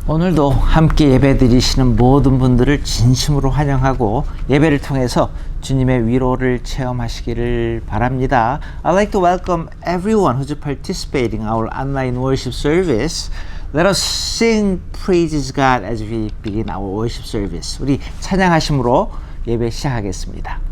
오늘도 함께 예배 드리시는 모든 분들을 진심으로 환영하고 예배를 통해서 주님의 위로를 체험하시기를 바랍니다. I'd like to welcome everyone who's participating in our online worship service. Let us sing praises God as we begin our worship service. 우리 찬양하심으로 예배 시작하겠습니다.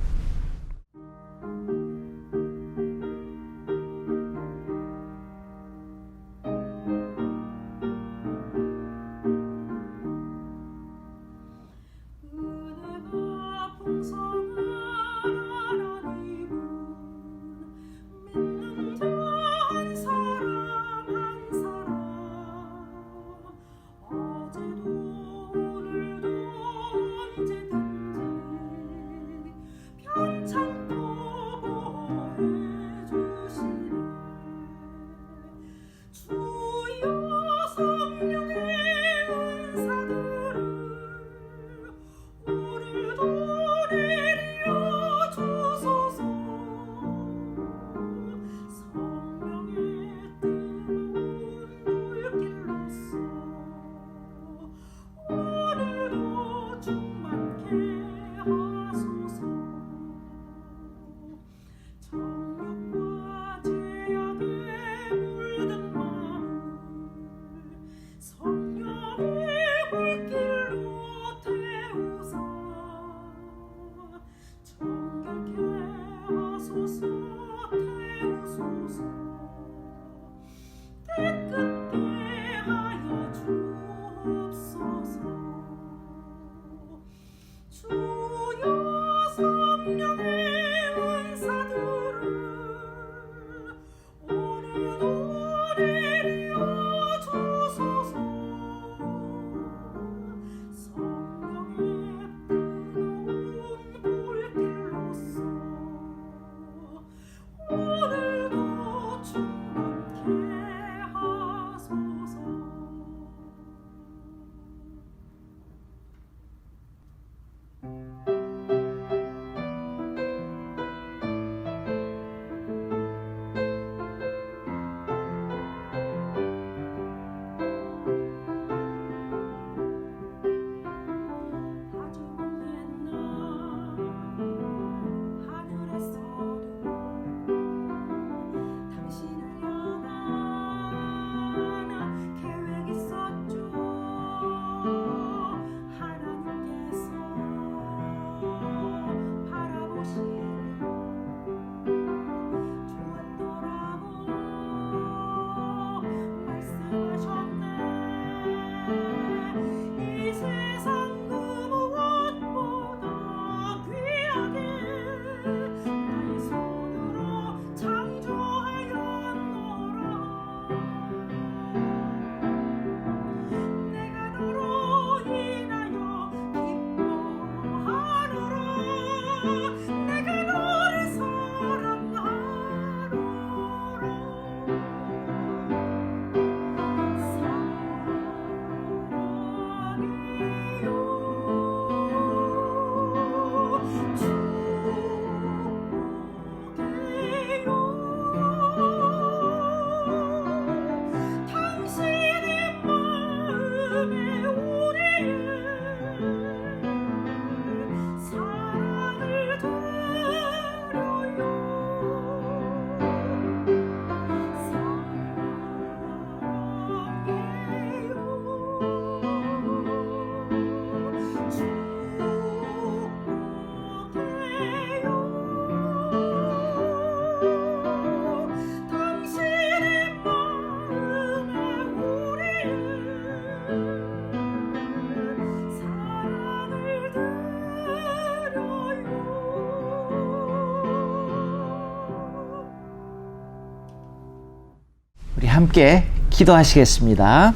우리 함께 기도하시겠습니다.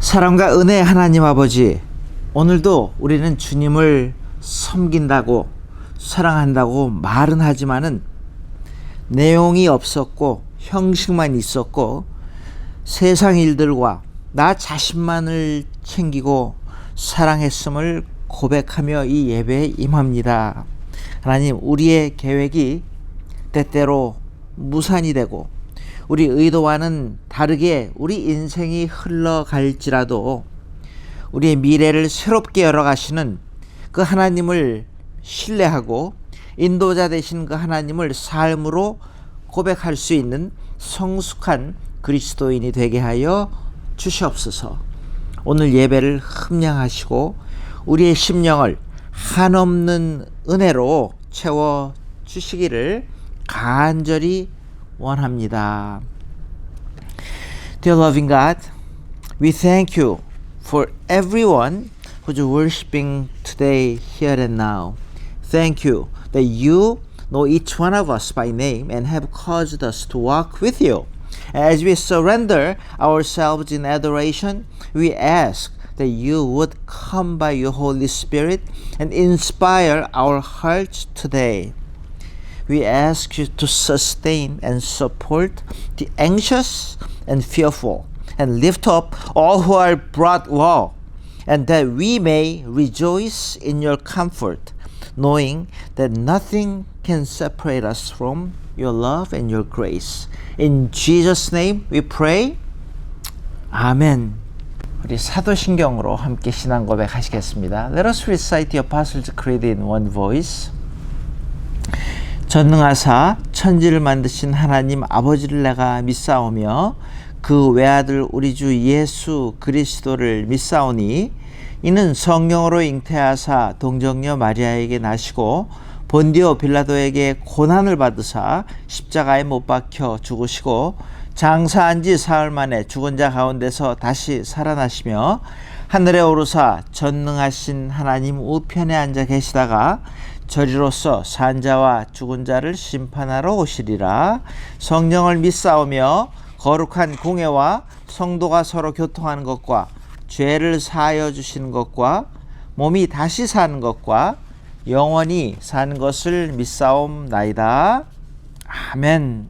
사랑과 은혜 하나님 아버지, 오늘도 우리는 주님을 섬긴다고 사랑한다고 말은 하지만은 내용이 없었고 형식만 있었고 세상 일들과 나 자신만을 챙기고 사랑했음을 고백하며 이 예배에 임합니다. 하나님, 우리의 계획이 때때로 무산이 되고 우리 의도와는 다르게 우리 인생이 흘러갈지라도 우리의 미래를 새롭게 열어가시는 그 하나님을 신뢰하고 인도자 되신 그 하나님을 삶으로 고백할 수 있는 성숙한 그리스도인이 되게 하여 주시옵소서. 오늘 예배를 흠량하시고 우리의 심령을 한없는 은혜로 채워 주시기를 간절히 원합니다. Dear loving God, we thank you for everyone who's worshiping today, here and now. Thank you that you know each one of us by name and have caused us to walk with you. As we surrender ourselves in adoration, we ask that you would come by your Holy Spirit and inspire our hearts today. We ask you to sustain and support the anxious and fearful, and lift up all who are brought low, and that we may rejoice in your comfort, knowing that nothing can separate us from your love and your grace. In Jesus' name we pray. 아멘. 우리 사도신경으로 함께 신앙 고백하시겠습니다. Let us recite the Apostles' Creed in one voice. 전능하사 천지를 만드신 하나님 아버지를 내가 믿사오며 그 외아들 우리 주 예수 그리스도를 믿사오니 이는 성령으로 잉태하사 동정녀 마리아에게 나시고 본디오 빌라도에게 고난을 받으사 십자가에 못 박혀 죽으시고 장사한 지 사흘 만에 죽은 자 가운데서 다시 살아나시며 하늘에 오르사 전능하신 하나님 우편에 앉아 계시다가 저리로서 산 자와 죽은 자를 심판하러 오시리라. 성령을 믿사오며 거룩한 공회와 성도가 서로 교통하는 것과 죄를 사하여 주시는 것과 몸이 다시 사는 것과 영원히 사는 것을 믿사옵나이다. 아멘.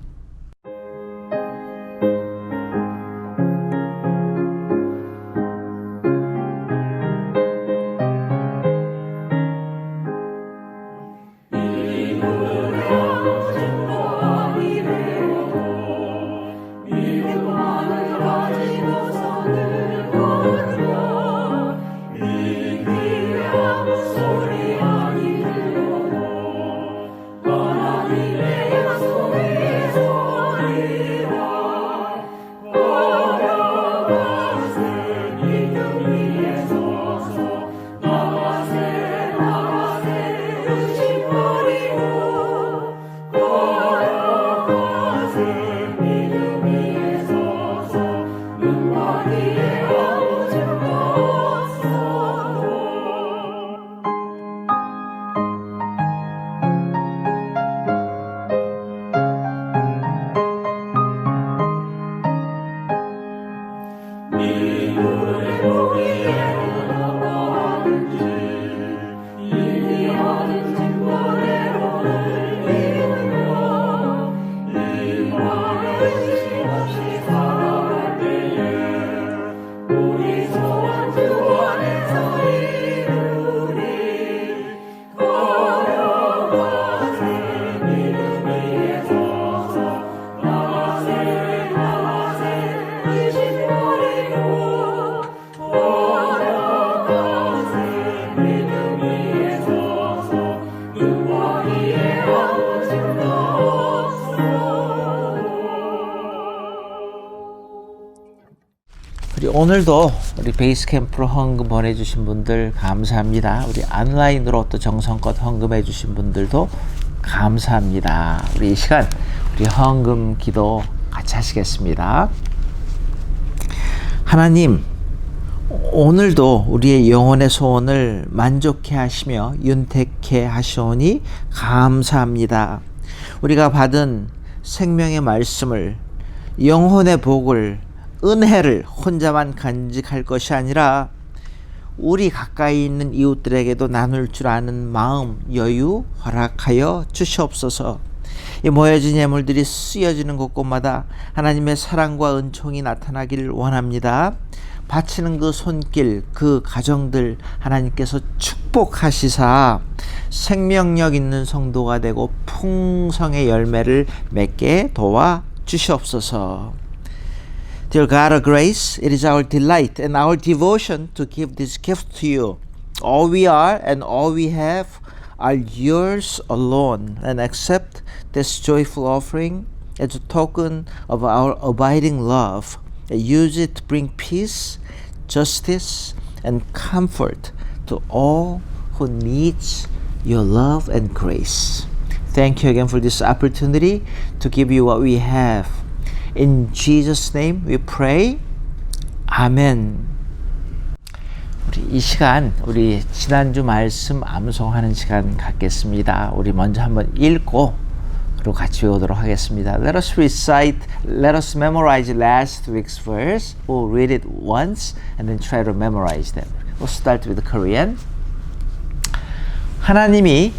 오늘도 우리 베이스 캠프로 헌금 보내주신 분들 감사합니다. 우리 온라인으로 또 정성껏 헌금해 주신 분들도 감사합니다. 우리 이 시간 우리 헌금 기도 같이 하시겠습니다. 하나님, 오늘도 우리의 영혼의 소원을 만족해 하시며 윤택해 하시오니 감사합니다. 우리가 받은 생명의 말씀을, 영혼의 복을, 은혜를 혼자만 간직할 것이 아니라 우리 가까이 있는 이웃들에게도 나눌 줄 아는 마음, 여유 허락하여 주시옵소서. 이 모여진 예물들이 쓰여지는 곳곳마다 하나님의 사랑과 은총이 나타나기를 원합니다. 바치는 그 손길, 그 가정들 하나님께서 축복하시사 생명력 있는 성도가 되고 풍성의 열매를 맺게 도와 주시옵소서. Dear God of grace, it is our delight and our devotion to give this gift to you. All we are and all we have are yours alone, and accept this joyful offering as a token of our abiding love, and use it to bring peace, justice, and comfort to all who needs your love and grace. Thank you again for this opportunity to give you what we have. In Jesus' name we pray. 아멘. 우리 이 시간, 우리 지난주 말씀 암송하는 시간 갖겠습니다. 우리 먼저 한번 읽고 그리고 같이 외우도록 하겠습니다. Let us memorize last week's verse. We'll read it once and then try to memorize them. We'll start with Korean. 하나님이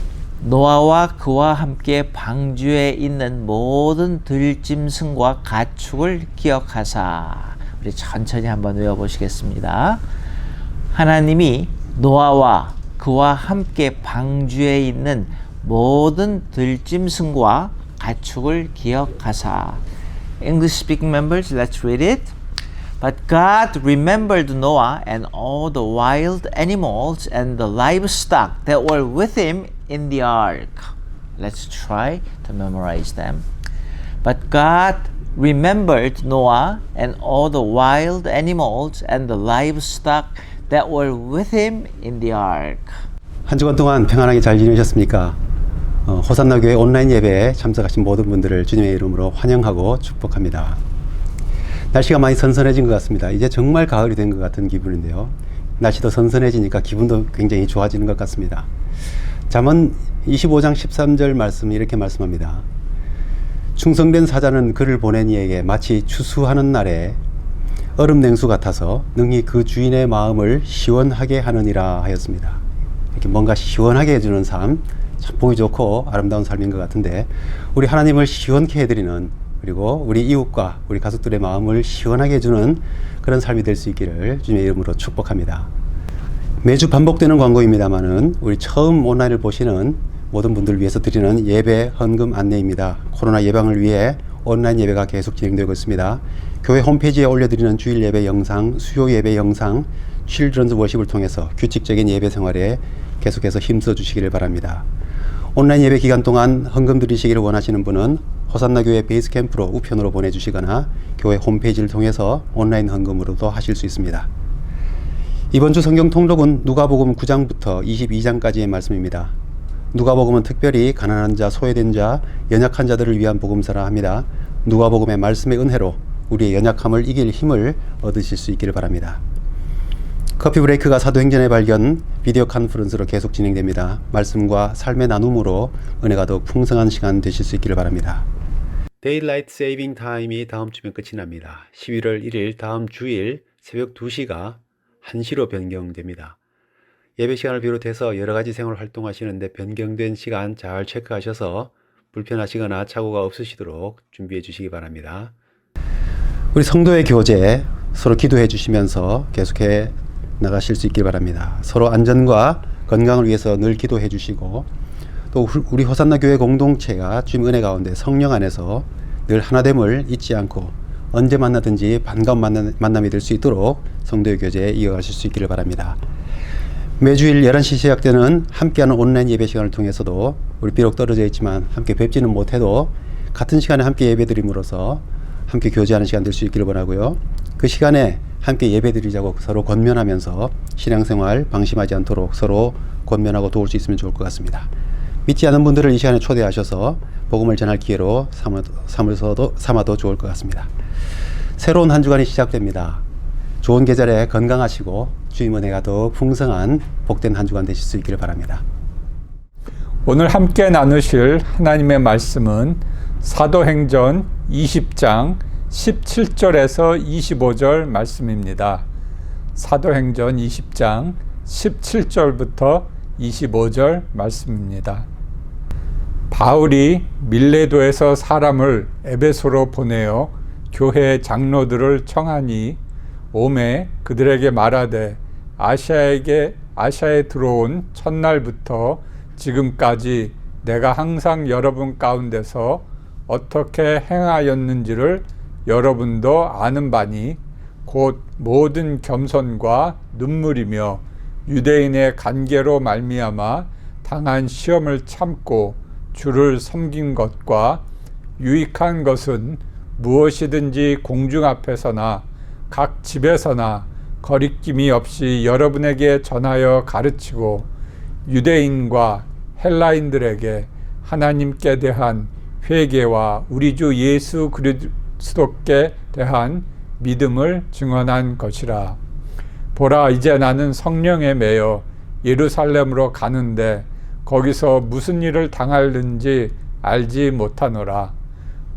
노아와 그와 함께 방주에 있는 모든 들짐승과 가축을 기억하사. 우리 천천히 한번 외워보시겠습니다. 하나님이 노아와 그와 함께 방주에 있는 모든 들짐승과 가축을 기억하사. English speaking members, let's read it. But God remembered Noah and all the wild animals and the livestock that were with him in the ark. Let's try to memorize them. But God remembered Noah and all the wild animals and the livestock that were with him in the ark. 한 주간 동안 평안하게 잘 지내셨습니까? 호산나 교회 온라인 예배에 참석하신 모든 분들을 주님의 이름으로 환영하고 축복합니다. 날씨가 많이 선선해진 것 같습니다. 이제 정말 가을이 된 것 같은 기분인데요. 날씨도 선선해지니까 기분도 굉장히 좋아지는 것 같습니다. 잠언 25장 13절 말씀이 이렇게 말씀합니다. 충성된 사자는 그를 보낸 이에게 마치 추수하는 날에 얼음 냉수 같아서 능히 그 주인의 마음을 시원하게 하느니라 하였습니다. 이렇게 뭔가 시원하게 해주는 삶, 참 보기 좋고 아름다운 삶인 것 같은데, 우리 하나님을 시원케 해드리는, 그리고 우리 이웃과 우리 가족들의 마음을 시원하게 해주는 그런 삶이 될 수 있기를 주님의 이름으로 축복합니다. 매주 반복되는 광고입니다만은 우리 처음 온라인을 보시는 모든 분들을 위해서 드리는 예배 헌금 안내입니다. 코로나 예방을 위해 온라인 예배가 계속 진행되고 있습니다. 교회 홈페이지에 올려드리는 주일 예배 영상, 수요 예배 영상, 칠드런즈 워십을 통해서 규칙적인 예배 생활에 계속해서 힘써 주시기를 바랍니다. 온라인 예배 기간 동안 헌금 드리시기를 원하시는 분은 호산나 교회 베이스 캠프로 우편으로 보내주시거나 교회 홈페이지를 통해서 온라인 헌금으로도 하실 수 있습니다. 이번 주 성경 통독은 누가복음 9장부터 22장까지의 말씀입니다. 누가복음은 특별히 가난한 자, 소외된 자, 연약한 자들을 위한 복음서라 합니다. 누가복음의 말씀의 은혜로 우리의 연약함을 이길 힘을 얻으실 수 있기를 바랍니다. 커피 브레이크가 사도행전의 발견 비디오 컨퍼런스로 계속 진행됩니다. 말씀과 삶의 나눔으로 은혜가 더욱 풍성한 시간 되실 수 있기를 바랍니다. 데일라이트 세이빙 타임이 다음 주면 끝이 납니다. 11월 1일 다음 주일 새벽 2시가 1시로 변경됩니다. 예배 시간을 비롯해서 여러 가지 생활 활동하시는데 변경된 시간 잘 체크하셔서 불편하시거나 착오가 없으시도록 준비해 주시기 바랍니다. 우리 성도의 교제 서로 기도해 주시면서 계속해 나가실 수 있길 바랍니다. 서로 안전과 건강을 위해서 늘 기도해 주시고, 또 우리 호산나 교회 공동체가 주님 은혜 가운데 성령 안에서 늘 하나됨을 잊지 않고 언제 만나든지 반가운 만남이 될 수 있도록 성도의 교제에 이어가실 수 있기를 바랍니다. 매주일 11시 시작되는 함께하는 온라인 예배 시간을 통해서도 우리 비록 떨어져 있지만 함께 뵙지는 못해도 같은 시간에 함께 예배드림으로써 함께 교제하는 시간 될 수 있기를 원하고요. 그 시간에 함께 예배드리자고 서로 권면하면서 신앙생활 방심하지 않도록 서로 권면하고 도울 수 있으면 좋을 것 같습니다. 믿지 않은 분들을 이 시간에 초대하셔서 복음을 전할 기회로 삼아도 좋을 것 같습니다. 새로운 한 주간이 시작됩니다. 좋은 계절에 건강하시고 주님 은혜가 더욱 풍성한 복된 한 주간 되실 수 있기를 바랍니다. 오늘 함께 나누실 하나님의 말씀은 사도행전 20장 17절에서 25절 말씀입니다. 사도행전 20장 17절부터 25절 말씀입니다. 바울이 밀레도에서 사람을 에베소로 보내어 교회 장로들을 청하니 오매 그들에게 말하되 아시아에 들어온 첫날부터 지금까지 내가 항상 여러분 가운데서 어떻게 행하였는지를 여러분도 아는 바니 곧 모든 겸손과 눈물이며 유대인의 관계로 말미암아 당한 시험을 참고 주를 섬긴 것과 유익한 것은 무엇이든지 공중 앞에서나 각 집에서나 거리낌이 없이 여러분에게 전하여 가르치고 유대인과 헬라인들에게 하나님께 대한 회개와 우리 주 예수 그리스도께 대한 믿음을 증언한 것이라. 보라, 이제 나는 성령에 매여 예루살렘으로 가는데 거기서 무슨 일을 당하는지 알지 못하노라.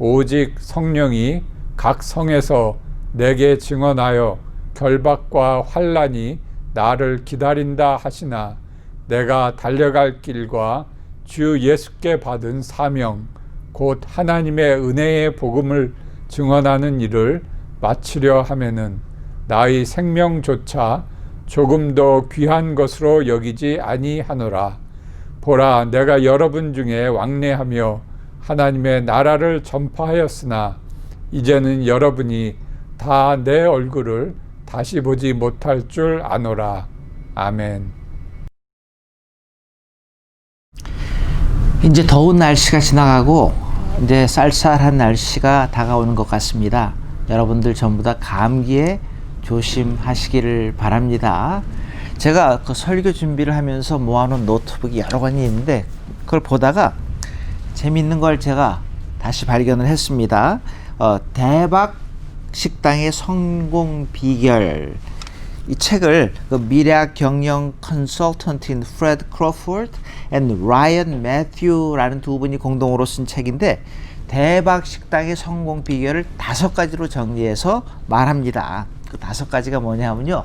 오직 성령이 각 성에서 내게 증언하여 결박과 환난이 나를 기다린다 하시나 내가 달려갈 길과 주 예수께 받은 사명 곧 하나님의 은혜의 복음을 증언하는 일을 마치려 하면은 나의 생명조차 조금 더 귀한 것으로 여기지 아니하노라. 보라, 내가 여러분 중에 왕래하며 하나님의 나라를 전파하였으나 이제는 여러분이 다 내 얼굴을 다시 보지 못할 줄 아노라. 아멘. 이제 더운 날씨가 지나가고 이제 쌀쌀한 날씨가 다가오는 것 같습니다. 여러분들 전부 다 감기에 조심하시기를 바랍니다. 제가 그 설교 준비를 하면서 모아놓은 노트북이 여러 권이 있는데 그걸 보다가 재밌는 걸 제가 다시 발견을 했습니다. 대박 식당의 성공 비결, 이 책을 그 미래학 경영 컨설턴트인 프레드 크로포드 and 라이언 매튜라는 두 분이 공동으로 쓴 책인데 대박 식당의 성공 비결을 5가지로 정리해서 말합니다. 그 5가지가 뭐냐면요,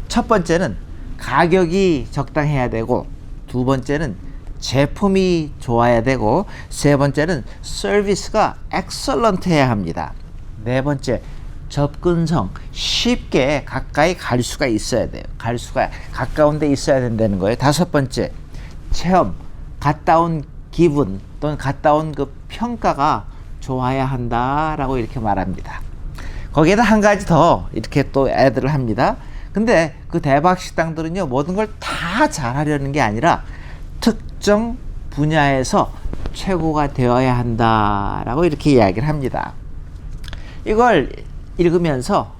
첫 번째는 가격이 적당해야 되고, 두 번째는 제품이 좋아야 되고, 세 번째는 서비스가 엑설런트 해야 합니다. 네 번째, 접근성, 쉽게 가까이 갈 수가 있어야 돼요. 갈 수가 가까운 데 있어야 된다는 거예요. 다섯 번째, 체험, 갔다 온 기분 또는 갔다 온 그 평가가 좋아야 한다라고 이렇게 말합니다. 거기에다 한 가지 더 이렇게 또 애들을 합니다. 근데 그 대박 식당들은요, 모든 걸 다 잘하려는 게 아니라 특정 분야에서 최고가 되어야 한다라고 이렇게 이야기를 합니다. 이걸 읽으면서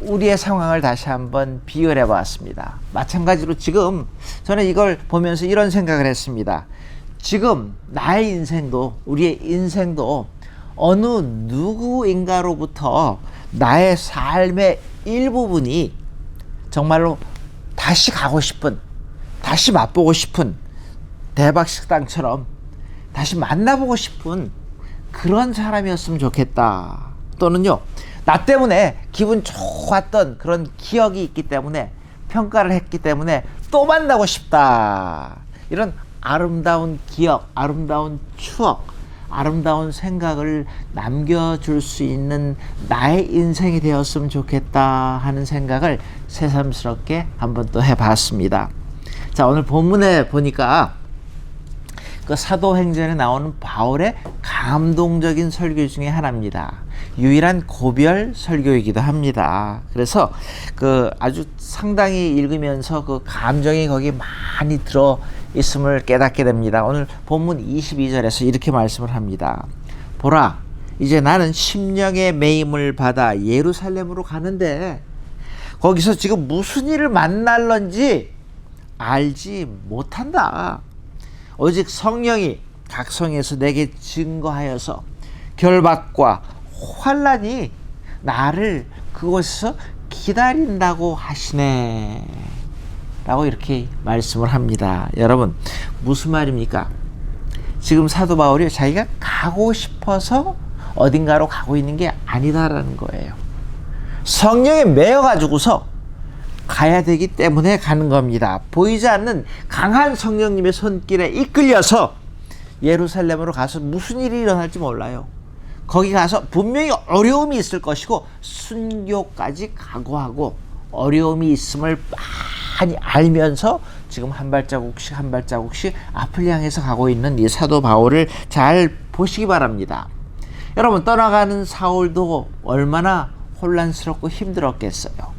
우리의 상황을 다시 한번 비교해 보았습니다. 마찬가지로 지금 저는 이걸 보면서 이런 생각을 했습니다. 지금 나의 인생도, 우리의 인생도 어느 누구인가로부터 나의 삶의 일부분이 정말로 다시 가고 싶은, 다시 맛보고 싶은 대박 식당처럼 다시 만나보고 싶은 그런 사람이었으면 좋겠다. 또는요, 나 때문에 기분 좋았던 그런 기억이 있기 때문에, 평가를 했기 때문에 또 만나고 싶다. 이런 아름다운 기억, 아름다운 추억, 아름다운 생각을 남겨줄 수 있는 나의 인생이 되었으면 좋겠다 하는 생각을 새삼스럽게 한번 또 해봤습니다. 자, 오늘 본문에 보니까 그 사도행전에 나오는 바울의 감동적인 설교 중에 하나입니다. 유일한 고별 설교이기도 합니다. 그래서 그 아주 상당히 읽으면서 그 감정이 거기 많이 들어 있음을 깨닫게 됩니다. 오늘 본문 22절에서 이렇게 말씀을 합니다. 보라, 이제 나는 심령의 매임을 받아 예루살렘으로 가는데 거기서 지금 무슨 일을 만날런지 알지 못한다. 오직 성령이 각 성에서 내게 증거하여서 결박과 환난이 나를 그곳에서 기다린다고 하시네 라고 이렇게 말씀을 합니다. 여러분, 무슨 말입니까? 지금 사도 바울이 자기가 가고 싶어서 어딘가로 가고 있는 게 아니다라는 거예요. 성령에 매여 가지고서 가야 되기 때문에 가는 겁니다. 보이지 않는 강한 성령님의 손길에 이끌려서 예루살렘으로 가서 무슨 일이 일어날지 몰라요. 거기 가서 분명히 어려움이 있을 것이고 순교까지 각오하고 어려움이 있음을 많이 알면서 지금 한 발자국씩 한 발자국씩 앞을 향해서 가고 있는 이 사도 바울을 잘 보시기 바랍니다. 여러분 떠나가는 사울도 얼마나 혼란스럽고 힘들었겠어요.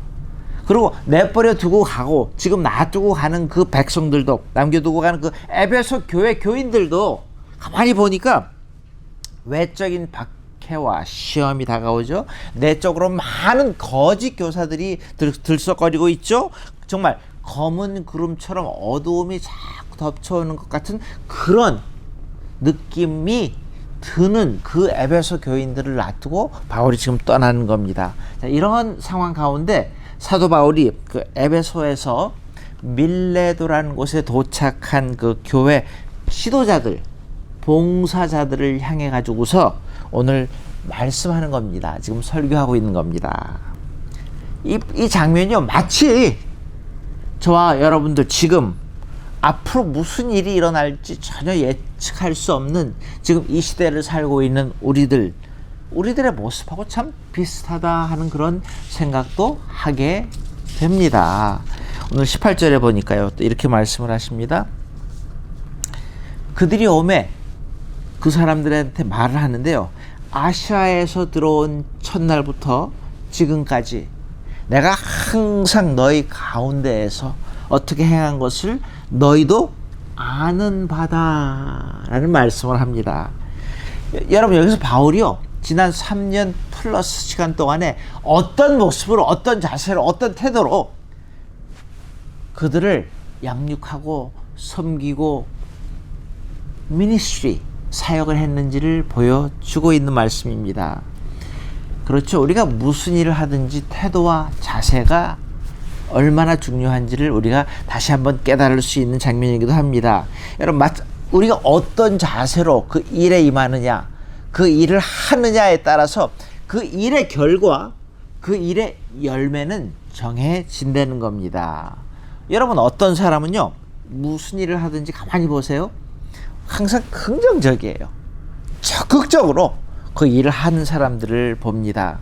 그리고 내버려 두고 가고 지금 놔두고 가는 그 백성들도, 남겨두고 가는 그 에베소 교회 교인들도 가만히 보니까 외적인 박해와 시험이 다가오죠. 내적으로 많은 거짓 교사들이 들썩거리고 있죠. 정말 검은 구름처럼 어두움이 자꾸 덮쳐오는 것 같은 그런 느낌이 드는 그 에베소 교인들을 놔두고 바울이 지금 떠나는 겁니다. 자, 이런 상황 가운데 사도 바울이 그 에베소에서 밀레도라는 곳에 도착한 그 교회 지도자들, 봉사자들을 향해 가지고서 오늘 말씀하는 겁니다. 지금 설교하고 있는 겁니다. 이 장면이요, 마치 저와 여러분들 지금 앞으로 무슨 일이 일어날지 전혀 예측할 수 없는 지금 이 시대를 살고 있는 우리들의 모습하고 참 비슷하다 하는 그런 생각도 하게 됩니다. 오늘 18절에 보니까요, 또 이렇게 말씀을 하십니다. 그들이 오매 그 사람들한테 말을 하는데요, 아시아에서 들어온 첫날부터 지금까지 내가 항상 너희 가운데에서 어떻게 행한 것을 너희도 아는 바다라는 말씀을 합니다. 여러분, 여기서 바울이요, 지난 3년 플러스 시간 동안에 어떤 모습으로, 어떤 자세로, 어떤 태도로 그들을 양육하고 섬기고 미니스트리, 사역을 했는지를 보여주고 있는 말씀입니다. 그렇죠. 우리가 무슨 일을 하든지 태도와 자세가 얼마나 중요한지를 우리가 다시 한번 깨달을 수 있는 장면이기도 합니다. 여러분, 우리가 어떤 자세로 그 일에 임하느냐, 그 일을 하느냐에 따라서 그 일의 결과, 그 일의 열매는 정해진다는 겁니다. 여러분, 어떤 사람은요, 무슨 일을 하든지 가만히 보세요, 항상 긍정적이에요. 적극적으로 그 일을 하는 사람들을 봅니다.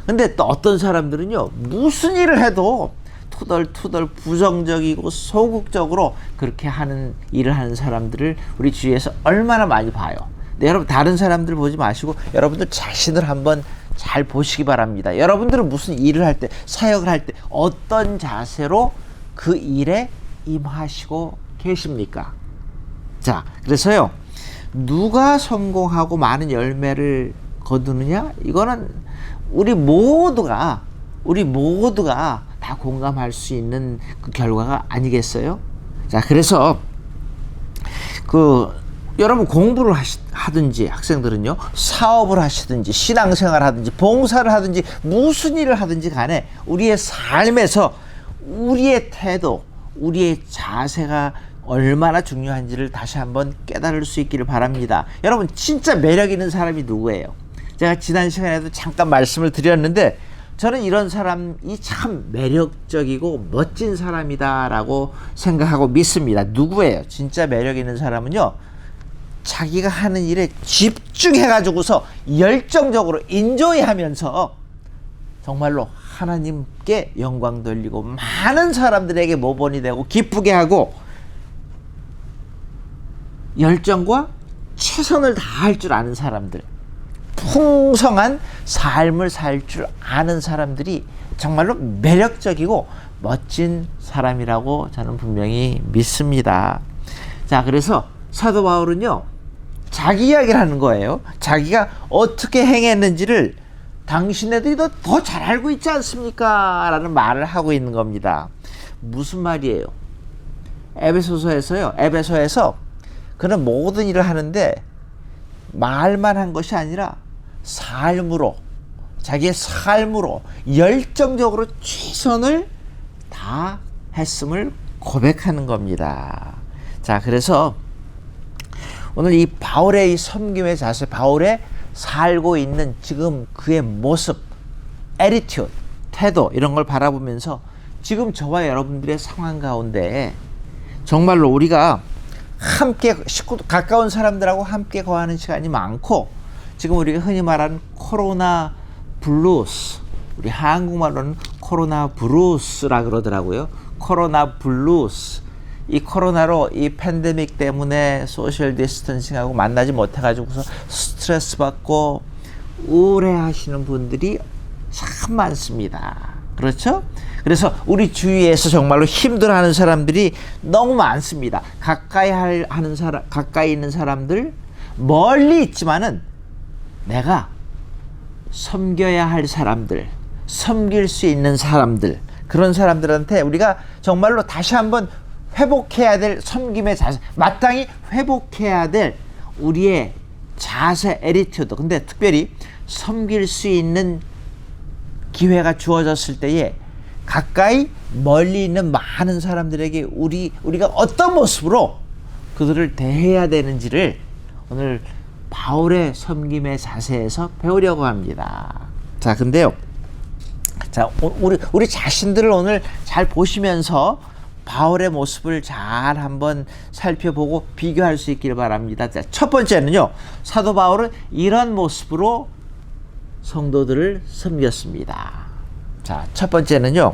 근데 또 어떤 사람들은요, 무슨 일을 해도 투덜투덜 부정적이고 소극적으로 그렇게 일을 하는 사람들을 우리 주위에서 얼마나 많이 봐요. 근데 여러분, 다른 사람들 보지 마시고 여러분들 자신을 한번 잘 보시기 바랍니다. 여러분들은 무슨 일을 할 때, 사역을 할 때 어떤 자세로 그 일에 임하시고 계십니까? 자, 그래서요, 누가 성공하고 많은 열매를 거두느냐? 이거는 우리 모두가 다 공감할 수 있는 그 결과가 아니겠어요? 자, 그래서 여러분 공부를 하든지, 학생들은요, 사업을 하시든지, 신앙생활을 하든지, 봉사를 하든지, 무슨 일을 하든지 간에 우리의 삶에서 우리의 태도, 우리의 자세가 얼마나 중요한지를 다시 한번 깨달을 수 있기를 바랍니다. 여러분, 진짜 매력 있는 사람이 누구예요? 제가 지난 시간에도 잠깐 말씀을 드렸는데, 저는 이런 사람이 참 매력적이고 멋진 사람이다라고 생각하고 믿습니다. 누구예요? 진짜 매력 있는 사람은요, 자기가 하는 일에 집중해가지고서 열정적으로 인조이하면서 정말로 하나님께 영광 돌리고 많은 사람들에게 모범이 되고 기쁘게 하고 열정과 최선을 다할 줄 아는 사람들, 풍성한 삶을 살 줄 아는 사람들이 정말로 매력적이고 멋진 사람이라고 저는 분명히 믿습니다. 자, 그래서 사도 바울은요, 자기 이야기를 하는 거예요. 자기가 어떻게 행했는지를 당신네들이 더 잘 알고 있지 않습니까? 라는 말을 하고 있는 겁니다. 무슨 말이에요? 에베소에서 그는 모든 일을 하는데 말만 한 것이 아니라 삶으로, 자기의 삶으로 열정적으로 최선을 다했음을 고백하는 겁니다. 자, 그래서 오늘 이 바울의 이 섬김의 자세, 바울의 살고 있는 지금 그의 모습, attitude, 태도, 이런 걸 바라보면서 지금 저와 여러분들의 상황 가운데 정말로 우리가 함께 가까운 사람들하고 함께 거하는 시간이 많고, 지금 우리가 흔히 말하는 코로나 블루스, 우리 한국말로는 코로나 브루스라 그러더라고요. 코로나 블루스. 이 코로나로 이 팬데믹 때문에 소셜 디스턴싱하고 만나지 못해가지고서 스트레스 받고 우울해하시는 분들이 참 많습니다. 그렇죠? 그래서 우리 주위에서 정말로 힘들어하는 사람들이 너무 많습니다. 가까이 있는 사람들, 멀리 있지만은 내가 섬겨야 할 사람들, 섬길 수 있는 사람들, 그런 사람들한테 우리가 정말로 다시 한번 회복해야 될 섬김의 자세, 마땅히 회복해야 될 우리의 자세, 에티튜드. 근데 특별히 섬길 수 있는 기회가 주어졌을 때에 가까이 멀리 있는 많은 사람들에게 우리가 어떤 모습으로 그들을 대해야 되는지를 오늘 바울의 섬김의 자세에서 배우려고 합니다. 자, 근데요. 자, 우리 자신들을 오늘 잘 보시면서 바울의 모습을 잘 한번 살펴보고 비교할 수 있기를 바랍니다. 자, 첫 번째는요. 사도 바울은 이런 모습으로 성도들을 섬겼습니다. 자, 첫 번째는요.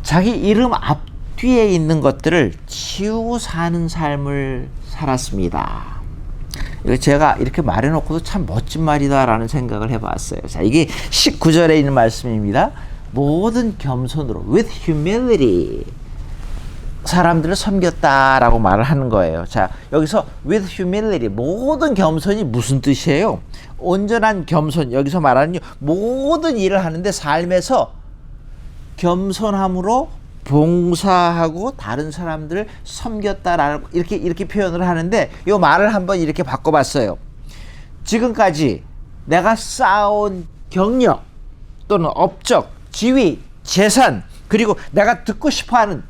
자기 이름 앞뒤에 있는 것들을 치우고 사는 삶을 살았습니다. 이거 제가 이렇게 말해놓고도 참 멋진 말이다라는 생각을 해봤어요. 자, 이게 19절에 있는 말씀입니다. 모든 겸손으로 with humility 사람들을 섬겼다라고 말을 하는 거예요. 자, 여기서 with humility 모든 겸손이 무슨 뜻이에요? 온전한 겸손, 여기서 말하는 모든 일을 하는데 삶에서 겸손함으로 봉사하고 다른 사람들을 섬겼다라고 이렇게 표현을 하는데 이 말을 한번 이렇게 바꿔봤어요. 지금까지 내가 쌓아온 경력 또는 업적, 지위, 재산, 그리고 내가 듣고 싶어하는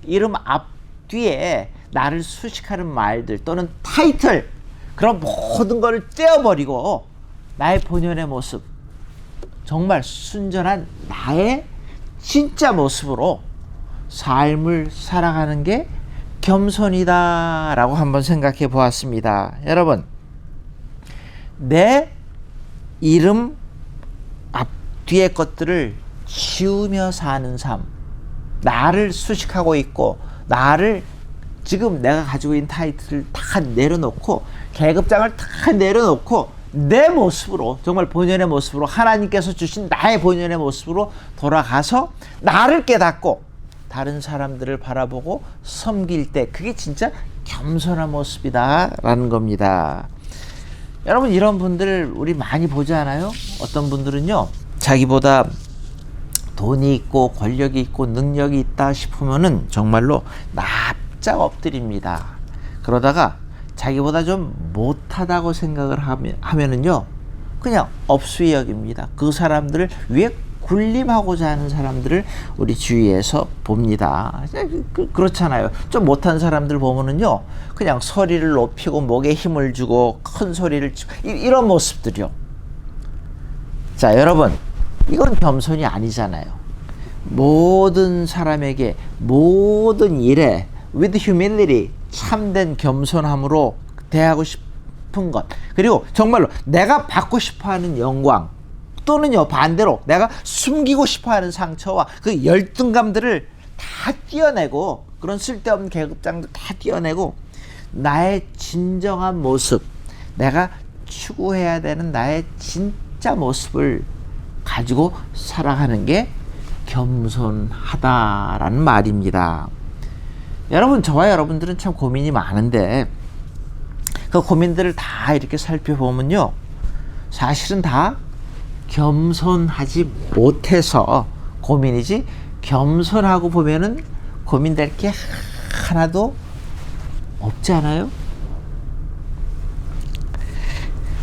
이름 앞뒤에 나를 수식하는 말들 또는 타이틀, 그런 모든 것을 떼어버리고 나의 본연의 모습, 정말 순전한 나의 진짜 모습으로 삶을 살아가는 게 겸손이다라고 한번 생각해 보았습니다. 여러분, 내 이름 앞뒤의 것들을 지우며 사는 삶, 나를 수식하고 있고 나를 지금 내가 가지고 있는 타이틀을 다 내려놓고 계급장을 다 내려놓고 내 모습으로, 정말 본연의 모습으로, 하나님께서 주신 나의 본연의 모습으로 돌아가서 나를 깨닫고 다른 사람들을 바라보고 섬길 때 그게 진짜 겸손한 모습이다 라는 겁니다. 여러분, 이런 분들 우리 많이 보지 않아요? 어떤 분들은요, 자기보다 돈이 있고 권력이 있고 능력이 있다 싶으면은 정말로 납작 엎드립니다. 그러다가 자기보다 좀 못하다고 생각을 하면은요, 그냥 업수위 여깁니다. 그 사람들을 위해 군림하고자 하는 사람들을 우리 주위에서 봅니다. 그렇잖아요. 좀 못한 사람들 보면은요, 그냥 소리를 높이고 목에 힘을 주고 큰 소리를 치고 이런 모습들이요. 자, 여러분, 이건 겸손이 아니잖아요. 모든 사람에게 모든 일에 with humility, 참된 겸손함으로 대하고 싶은 것, 그리고 정말로 내가 받고 싶어하는 영광 또는요 반대로 내가 숨기고 싶어하는 상처와 그 열등감들을 다 띄어내고, 그런 쓸데없는 계급장도 다 띄어내고 나의 진정한 모습, 내가 추구해야 되는 나의 진짜 모습을 가지고 살아가는 게 겸손하다라는 말입니다. 여러분, 저와 여러분들은 참 고민이 많은데 그 고민들을 다 이렇게 살펴보면요, 사실은 다 겸손하지 못해서 고민이지, 겸손하고 보면은 고민될 게 하나도 없지 않아요?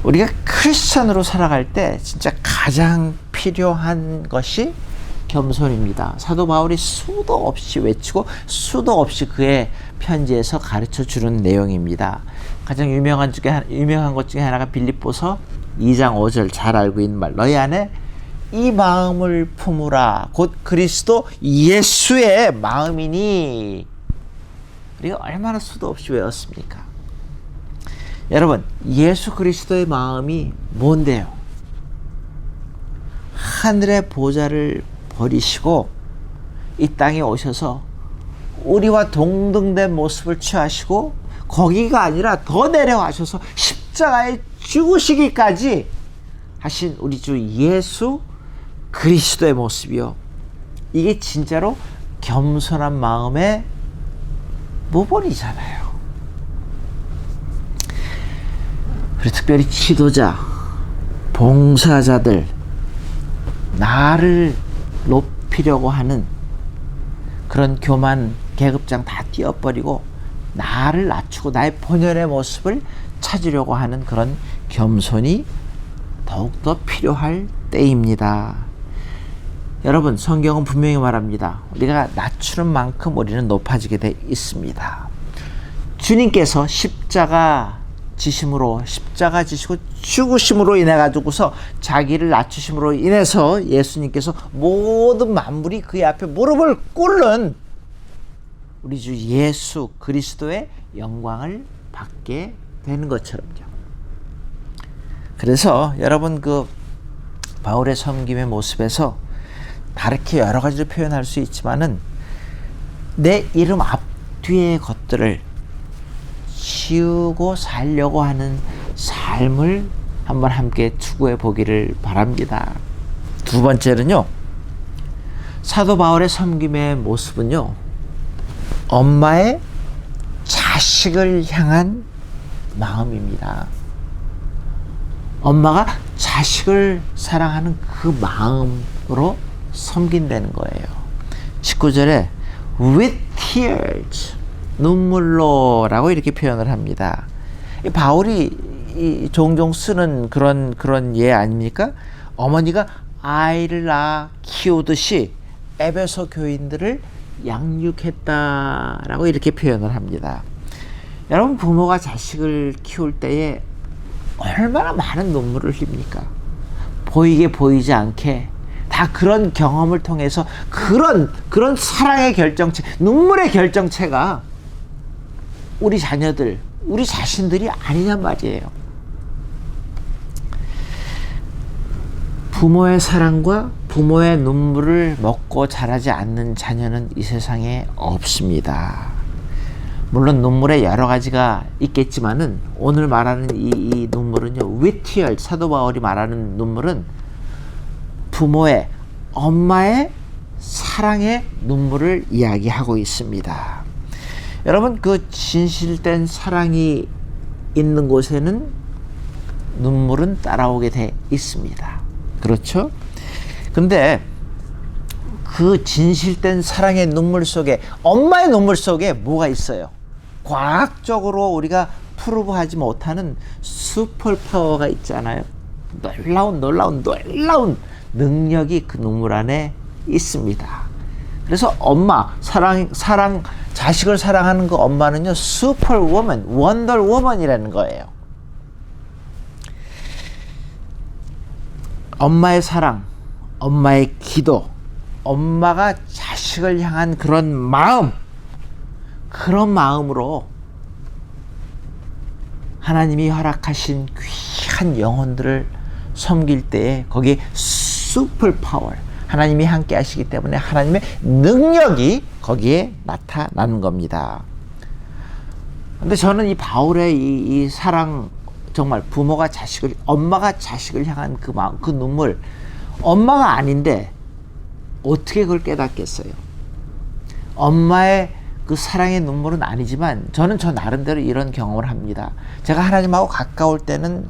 우리가 크리스찬으로 살아갈 때 진짜 가장 필요한 것이 겸손입니다. 사도 바울이 수도 없이 외치고 수도 없이 그의 편지에서 가르쳐 주는 내용입니다. 가장 유명한 것 중에 하나가 빌립보서 2장 5절, 잘 알고 있는 말, 너희 안에 이 마음을 품으라, 곧 그리스도 예수의 마음이니. 우리가 얼마나 수도 없이 외웠습니까? 여러분, 예수 그리스도의 마음이 뭔데요? 하늘의 보좌를 버리시고 이 땅에 오셔서 우리와 동등된 모습을 취하시고, 거기가 아니라 더 내려가셔서 십자가에 죽으시기까지 하신 우리 주 예수 그리스도의 모습이요. 이게 진짜로 겸손한 마음의 모본이잖아요. 그리고 특별히 지도자, 봉사자들, 나를 높이려고 하는 그런 교만 계급장 다 띄워버리고 나를 낮추고 나의 본연의 모습을 찾으려고 하는 그런 겸손이 더욱더 필요할 때입니다. 여러분, 성경은 분명히 말합니다. 우리가 낮추는 만큼 우리는 높아지게 돼 있습니다. 주님께서 십자가 지시고 죽으심으로 인해 가지고서 자기를 낮추심으로 인해서 예수님께서 모든 만물이 그의 앞에 무릎을 꿇는 우리 주 예수 그리스도의 영광을 받게 되는 것처럼요. 그래서 여러분, 그 바울의 섬김의 모습에서 다르게 여러 가지로 표현할 수 있지만은 내 이름 앞뒤의 것들을 치우고 살려고 하는 삶을 한번 함께 추구해 보기를 바랍니다. 두 번째는요, 사도 바울의 섬김의 모습은요, 엄마의 자식을 향한 마음입니다. 엄마가 자식을 사랑하는 그 마음으로 섬긴다는 거예요. 19절에 with tears, 눈물로라고 이렇게 표현을 합니다. 바울이 종종 쓰는 그런 예 아닙니까? 어머니가 아이를 낳아 키우듯이 에베소 교인들을 양육했다라고 이렇게 표현을 합니다. 여러분, 부모가 자식을 키울 때에 얼마나 많은 눈물을 흘립니까? 보이게 보이지 않게 다 그런 경험을 통해서 그런 사랑의 결정체, 눈물의 결정체가 우리 자녀들, 우리 자신들이 아니냔 말이에요. 부모의 사랑과 부모의 눈물을 먹고 자라지 않는 자녀는 이 세상에 없습니다. 물론 눈물에 여러 가지가 있겠지만은 오늘 말하는 이 눈물은요, with tears, 사도 바울이 말하는 눈물은 부모의, 엄마의 사랑의 눈물을 이야기하고 있습니다. 여러분, 그 진실된 사랑이 있는 곳에는 눈물은 따라오게 돼 있습니다. 그렇죠? 근데 그 진실된 사랑의 눈물 속에, 엄마의 눈물 속에 뭐가 있어요? 과학적으로 우리가 프루브하지 못하는 슈퍼파워가 있잖아요. 놀라운 능력이 그 눈물 안에 있습니다. 그래서 엄마, 자식을 사랑하는 그 엄마는요, 슈퍼워먼, 원더워먼이라는 거예요. 엄마의 사랑, 엄마의 기도, 엄마가 자식을 향한 그런 마음, 그런 마음으로 하나님이 허락하신 귀한 영혼들을 섬길 때에 거기에 슈퍼파워, 하나님이 함께 하시기 때문에 하나님의 능력이 거기에 나타나는 겁니다. 근데 저는 이 바울의 이 사랑, 정말 부모가 자식을, 엄마가 자식을 향한 그 마음, 그 눈물, 엄마가 아닌데 어떻게 그걸 깨닫겠어요? 엄마의 그 사랑의 눈물은 아니지만 저는 저 나름대로 이런 경험을 합니다. 제가 하나님하고 가까울 때는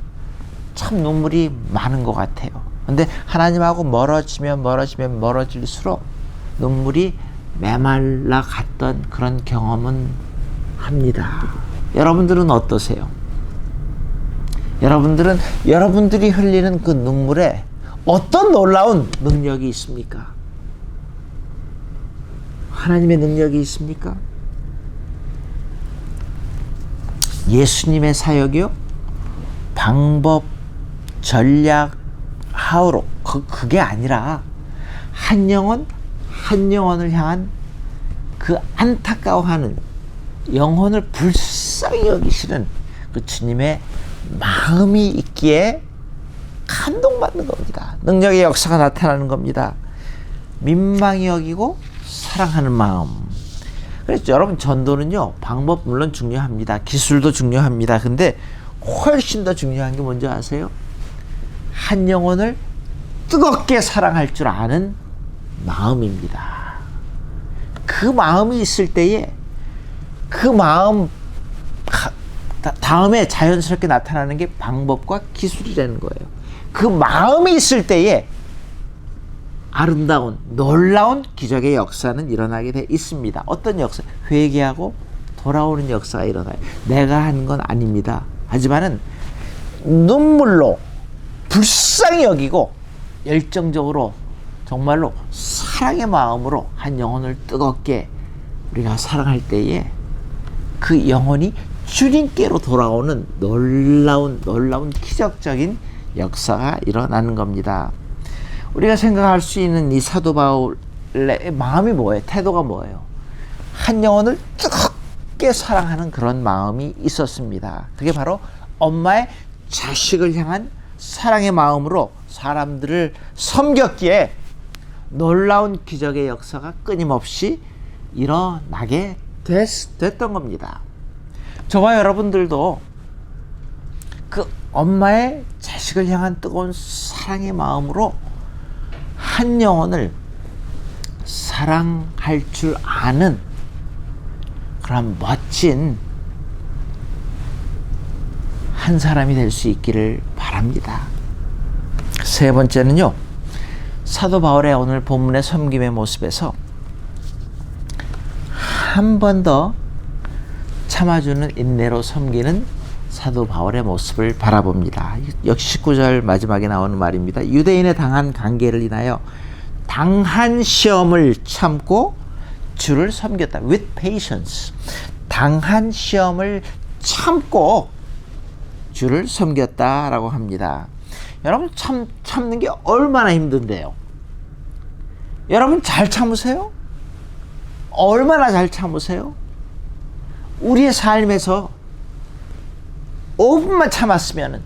참 눈물이 많은 것 같아요. 근데 하나님하고 멀어질수록 눈물이 메말라 갔던 그런 경험은 합니다. 여러분들은 어떠세요? 여러분들이 흘리는 그 눈물에 어떤 놀라운 능력이 있습니까? 하나님의 능력이 있습니까? 예수님의 사역이요? 방법, 전략, 하우로 그게 아니라 한 영혼을 향한 그 안타까워하는, 영혼을 불쌍히 여기시는 그 주님의 마음이 있기에 감동받는 겁니다. 능력의 역사가 나타나는 겁니다. 민망히 여기고 사랑하는 마음. 그래서 여러분, 전도는요, 방법 물론 중요합니다. 기술도 중요합니다. 근데 훨씬 더 중요한 게 뭔지 아세요? 한 영혼을 뜨겁게 사랑할 줄 아는 마음입니다. 그 마음이 있을 때에 그 마음 다음에 자연스럽게 나타나는 게 방법과 기술이라는 거예요. 그 마음이 있을 때에 아름다운 놀라운 기적의 역사는 일어나게 돼 있습니다. 어떤 역사? 회개하고 돌아오는 역사가 일어나요. 내가 한 건 아닙니다. 하지만은 눈물로 불쌍히 여기고 열정적으로 정말로 사랑의 마음으로 한 영혼을 뜨겁게 우리가 사랑할 때에 그 영혼이 주님께로 돌아오는 놀라운 기적적인 역사가 일어나는 겁니다. 우리가 생각할 수 있는 이 사도 바울의 마음이 뭐예요? 태도가 뭐예요? 한 영혼을 뜨겁게 사랑하는 그런 마음이 있었습니다. 그게 바로 엄마의 자식을 향한 사랑의 마음으로 사람들을 섬겼기에 놀라운 기적의 역사가 끊임없이 일어나게 됐던 겁니다. 저와 여러분들도 그 엄마의 자식을 향한 뜨거운 사랑의 마음으로 한 영혼을 사랑할 줄 아는 그런 멋진 한 사람이 될 수 있기를 바랍니다. 세 번째는요, 사도 바울의 오늘 본문의 섬김의 모습에서 한 번 더 참아주는 인내로 섬기는 사도 바울의 모습을 바라봅니다. 역시 19절 마지막에 나오는 말입니다. 유대인에 당한 관계를 인하여 당한 시험을 참고 주를 섬겼다. With patience. 당한 시험을 참고 주를 섬겼다라고 합니다. 여러분 참는 게 얼마나 힘든데요. 여러분 잘 참으세요? 얼마나 잘 참으세요? 우리의 삶에서 5분만 참았으면은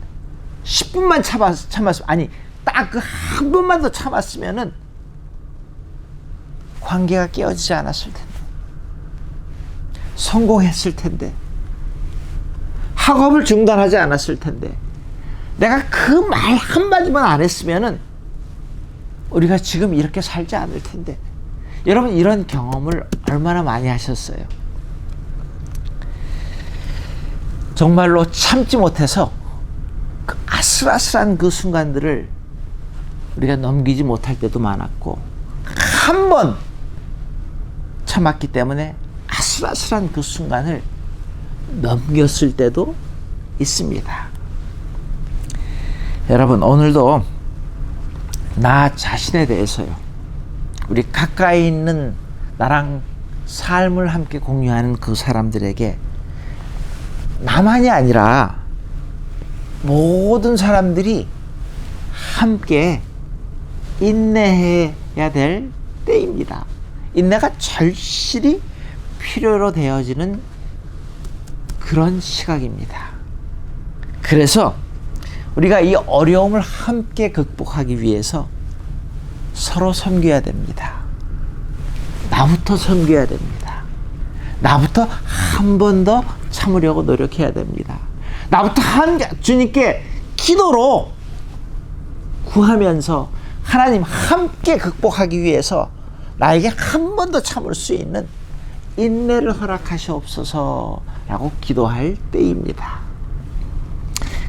10분만 참았으면 아니 딱 그 한 번만 더 참았으면은 관계가 깨어지지 않았을 텐데, 성공했을 텐데, 학업을 중단하지 않았을 텐데, 내가 그 말 한마디만 안 했으면은 우리가 지금 이렇게 살지 않을 텐데. 여러분 이런 경험을 얼마나 많이 하셨어요? 정말로 참지 못해서 그 아슬아슬한 그 순간들을 우리가 넘기지 못할 때도 많았고, 한 번 참았기 때문에 아슬아슬한 그 순간을 넘겼을 때도 있습니다. 여러분 오늘도 나 자신에 대해서요, 우리 가까이 있는 나랑 삶을 함께 공유하는 그 사람들에게 나만이 아니라 모든 사람들이 함께 인내해야 될 때입니다. 인내가 절실히 필요로 되어지는 그런 시각입니다. 그래서 우리가 이 어려움을 함께 극복하기 위해서 서로 섬겨야 됩니다. 나부터 섬겨야 됩니다. 나부터 한 번 더 참으려고 노력해야 됩니다. 나부터 주님께 기도로 구하면서 하나님 함께 극복하기 위해서 나에게 한 번 더 참을 수 있는 인내를 허락하시옵소서라고 기도할 때입니다.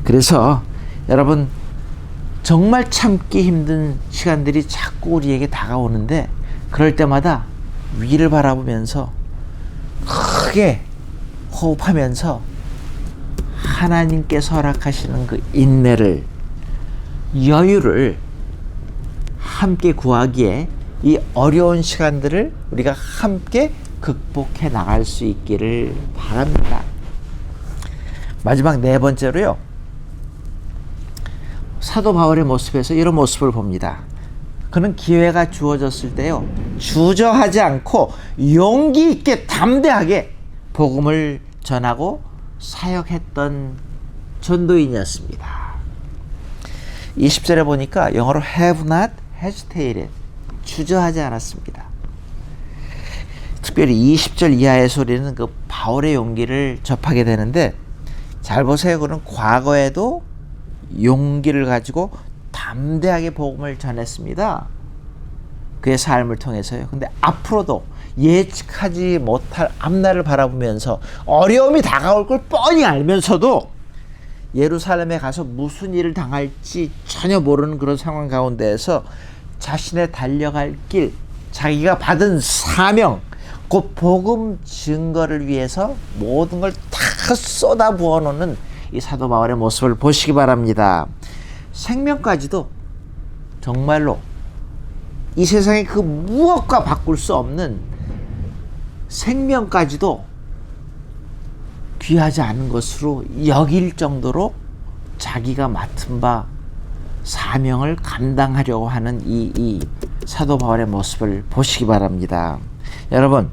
그래서 여러분 정말 참기 힘든 시간들이 자꾸 우리에게 다가오는데, 그럴 때마다 위를 바라보면서 크게 호흡하면서 하나님께서 허락하시는 그 인내를, 여유를 함께 구하기에 이 어려운 시간들을 우리가 함께 극복해 나갈 수 있기를 바랍니다. 마지막 네 번째로요, 사도 바울의 모습에서 이런 모습을 봅니다. 그는 기회가 주어졌을 때요, 주저하지 않고 용기 있게 담대하게 복음을 전하고 사역했던 전도인이었습니다. 20절에 보니까 영어로 have not hesitated, 주저하지 않았습니다. 특별히 20절 이하에서 우리는 그 바울의 용기를 접하게 되는데, 잘 보세요. 그는 과거에도 용기를 가지고 담대하게 복음을 전했습니다. 그의 삶을 통해서요. 근데 앞으로도 예측하지 못할 앞날을 바라보면서 어려움이 다가올 걸 뻔히 알면서도 예루살렘에 가서 무슨 일을 당할지 전혀 모르는 그런 상황 가운데에서 자신의 달려갈 길, 자기가 받은 사명, 그 복음 증거를 위해서 모든 걸 다 쏟아 부어놓는 이 사도 바울의 모습을 보시기 바랍니다. 생명까지도 정말로 이 세상의 그 무엇과 바꿀 수 없는 생명까지도 귀하지 않은 것으로 여길 정도로 자기가 맡은 바 사명을 감당하려고 하는 이 사도 바울의 모습을 보시기 바랍니다. 여러분,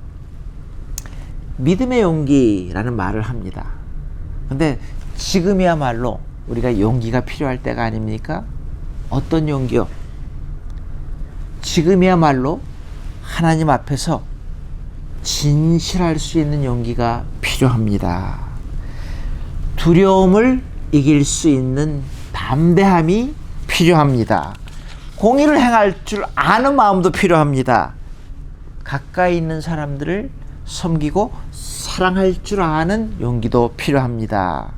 믿음의 용기라는 말을 합니다. 근데 지금이야말로 우리가 용기가 필요할 때가 아닙니까? 어떤 용기요? 지금이야말로 하나님 앞에서 진실할 수 있는 용기가 필요합니다. 두려움을 이길 수 있는 담대함이 필요합니다. 공의를 행할 줄 아는 마음도 필요합니다. 가까이 있는 사람들을 섬기고 사랑할 줄 아는 용기도 필요합니다.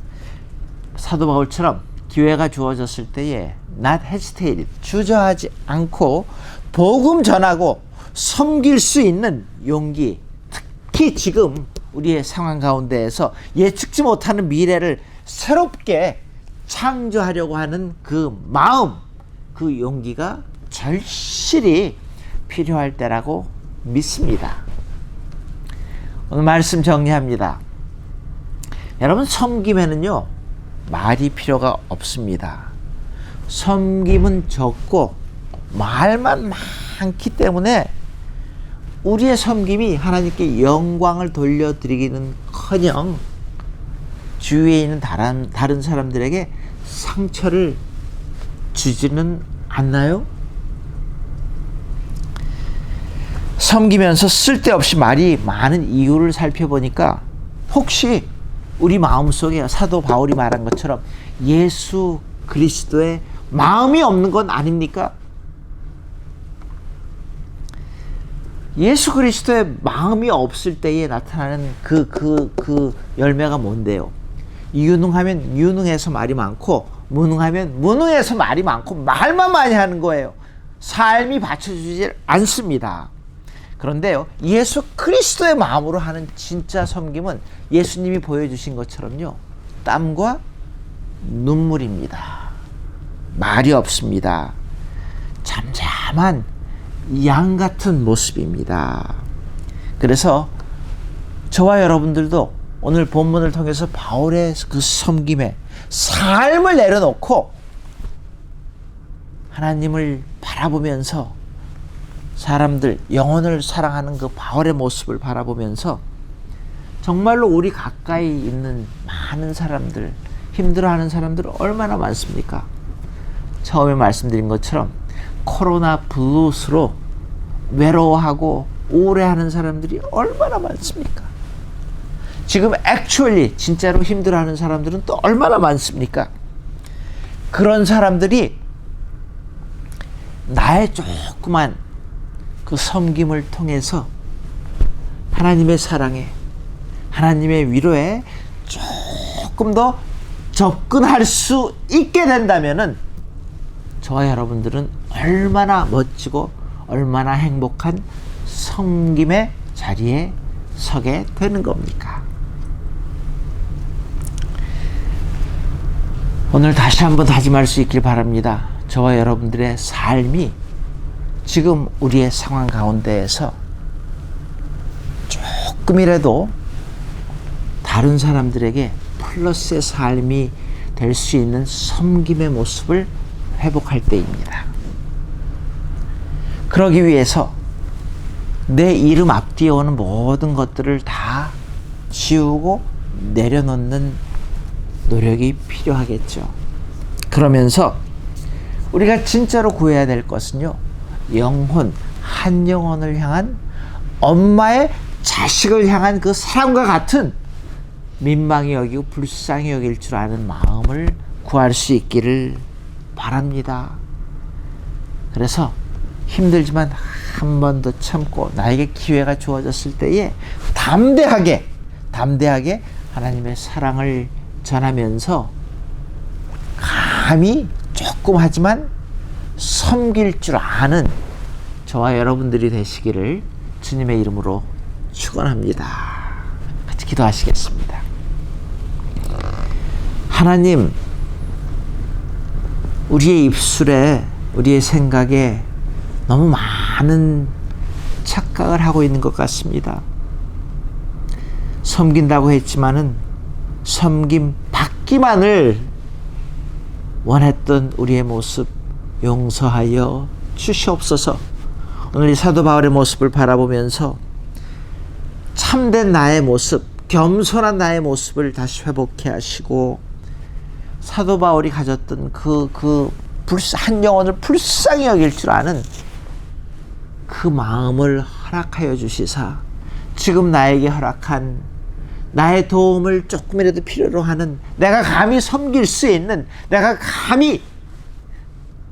사도 바울처럼 기회가 주어졌을 때에 not hesitated, 주저하지 않고 복음 전하고 섬길 수 있는 용기, 특히 지금 우리의 상황 가운데에서 예측지 못하는 미래를 새롭게 창조하려고 하는 그 마음, 그 용기가 절실히 필요할 때라고 믿습니다. 오늘 말씀 정리합니다. 여러분, 섬김에는요 말이 필요가 없습니다. 섬김은 적고 말만 많기 때문에 우리의 섬김이 하나님께 영광을 돌려드리기는커녕 주위에 있는 다른 사람들에게 상처를 주지는 않나요? 섬기면서 쓸데없이 말이 많은 이유를 살펴보니까 혹시 우리 마음속에 사도 바울이 말한 것처럼 예수 그리스도의 마음이 없는 건 아닙니까? 예수 그리스도의 마음이 없을 때에 나타나는 그 열매가 뭔데요? 유능하면 유능해서 말이 많고 무능하면 무능해서 말이 많고 말만 많이 하는 거예요. 삶이 받쳐주지 않습니다. 그런데요, 예수 그리스도의 마음으로 하는 진짜 섬김은 예수님이 보여주신 것처럼요, 땀과 눈물입니다. 말이 없습니다. 잠잠한 양 같은 모습입니다. 그래서 저와 여러분들도 오늘 본문을 통해서 바울의 그 섬김에 삶을 내려놓고 하나님을 바라보면서 사람들, 영혼을 사랑하는 그 바울의 모습을 바라보면서 정말로 우리 가까이 있는 많은 사람들, 힘들어하는 사람들 얼마나 많습니까? 처음에 말씀드린 것처럼 코로나 블루스로 외로워하고 우울해하는 사람들이 얼마나 많습니까? 지금 actually 진짜로 힘들어하는 사람들은 또 얼마나 많습니까? 그런 사람들이 나의 조그만 그 섬김을 통해서 하나님의 사랑에, 하나님의 위로에 조금 더 접근할 수 있게 된다면은 저와 여러분들은 얼마나 멋지고 얼마나 행복한 섬김의 자리에 서게 되는 겁니까? 오늘 다시 한번 다짐할 수 있길 바랍니다. 저와 여러분들의 삶이 지금 우리의 상황 가운데에서 조금이라도 다른 사람들에게 플러스의 삶이 될 수 있는 섬김의 모습을 회복할 때입니다. 그러기 위해서 내 이름 앞뒤에 오는 모든 것들을 다 지우고 내려놓는 노력이 필요하겠죠. 그러면서 우리가 진짜로 구해야 될 것은요, 영혼, 한 영혼을 향한, 엄마의 자식을 향한 그 사랑과 같은 민망히 여기고 불쌍히 여길 줄 아는 마음을 구할 수 있기를 바랍니다. 그래서 힘들지만 한 번 더 참고 나에게 기회가 주어졌을 때에 담대하게 하나님의 사랑을 전하면서 감히 조금 하지만 섬길 줄 아는 저와 여러분들이 되시기를 주님의 이름으로 축원합니다. 같이 기도하시겠습니다. 하나님, 우리의 입술에, 우리의 생각에 너무 많은 착각을 하고 있는 것 같습니다. 섬긴다고 했지만은 섬김 받기만을 원했던 우리의 모습 용서하여 주시옵소서. 오늘 이 사도 바울의 모습을 바라보면서 참된 나의 모습, 겸손한 나의 모습을 다시 회복해 하시고, 사도 바울이 가졌던 한 영혼을 불쌍히 여길 줄 아는 그 마음을 허락하여 주시사, 지금 나에게 허락한 나의 도움을 조금이라도 필요로 하는, 내가 감히 섬길 수 있는, 내가 감히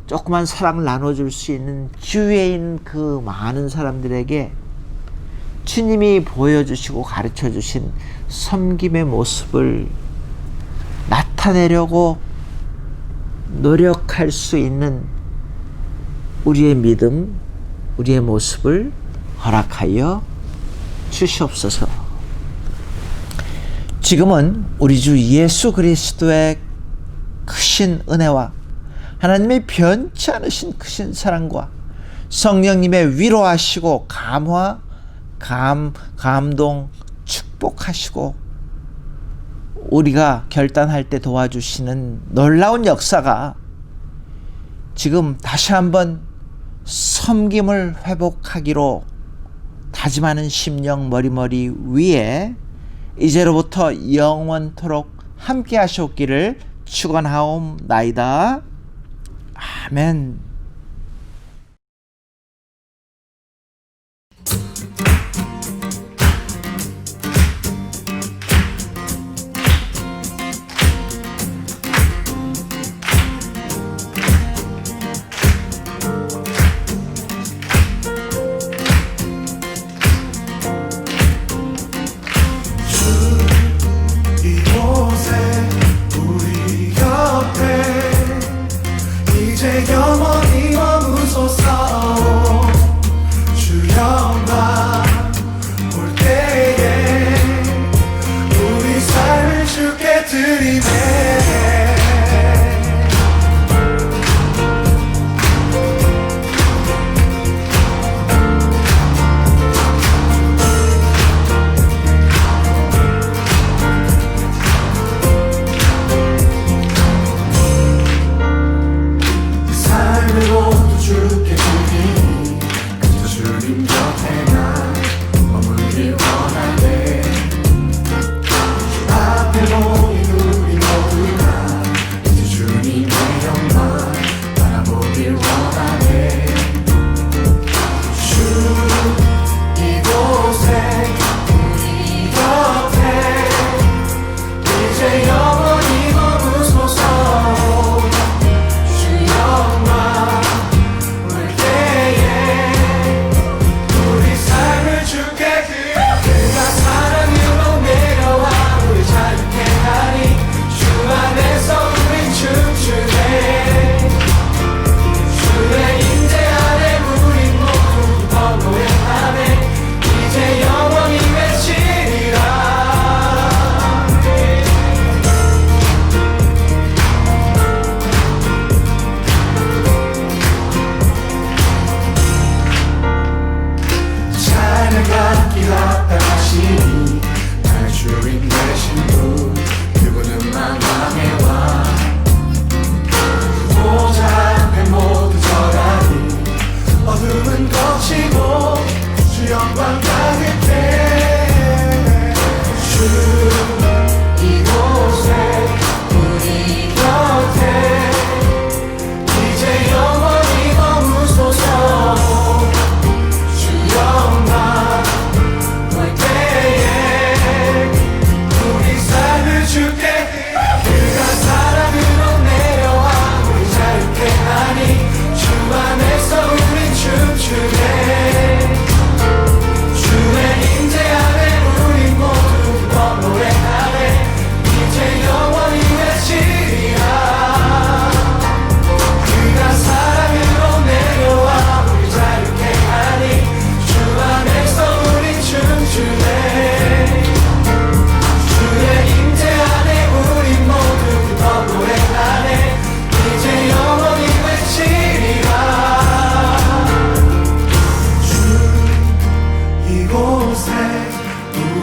조그만 사랑을 나눠줄 수 있는 주위에 있는 그 많은 사람들에게 주님이 보여주시고 가르쳐주신 섬김의 모습을 나타내려고 노력할 수 있는 우리의 믿음, 우리의 모습을 허락하여 주시옵소서. 지금은 우리 주 예수 그리스도의 크신 은혜와 하나님의 변치 않으신 크신 사랑과 성령님의 위로하시고 감동, 축복하시고 우리가 결단할 때 도와주시는 놀라운 역사가 지금 다시 한번 섬김을 회복하기로 다짐하는 심령 머리머리 위에 이제로부터 영원토록 함께 하시옵기를 축원하옵나이다. 아멘. 이곳에 우리 곁에 이제 영원히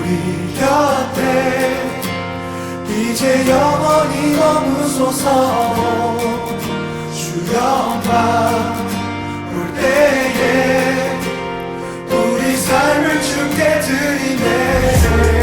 우리 곁에 이제 영원히 머무소서. 주 영광 볼 때에 우리 삶을 주께 드리네.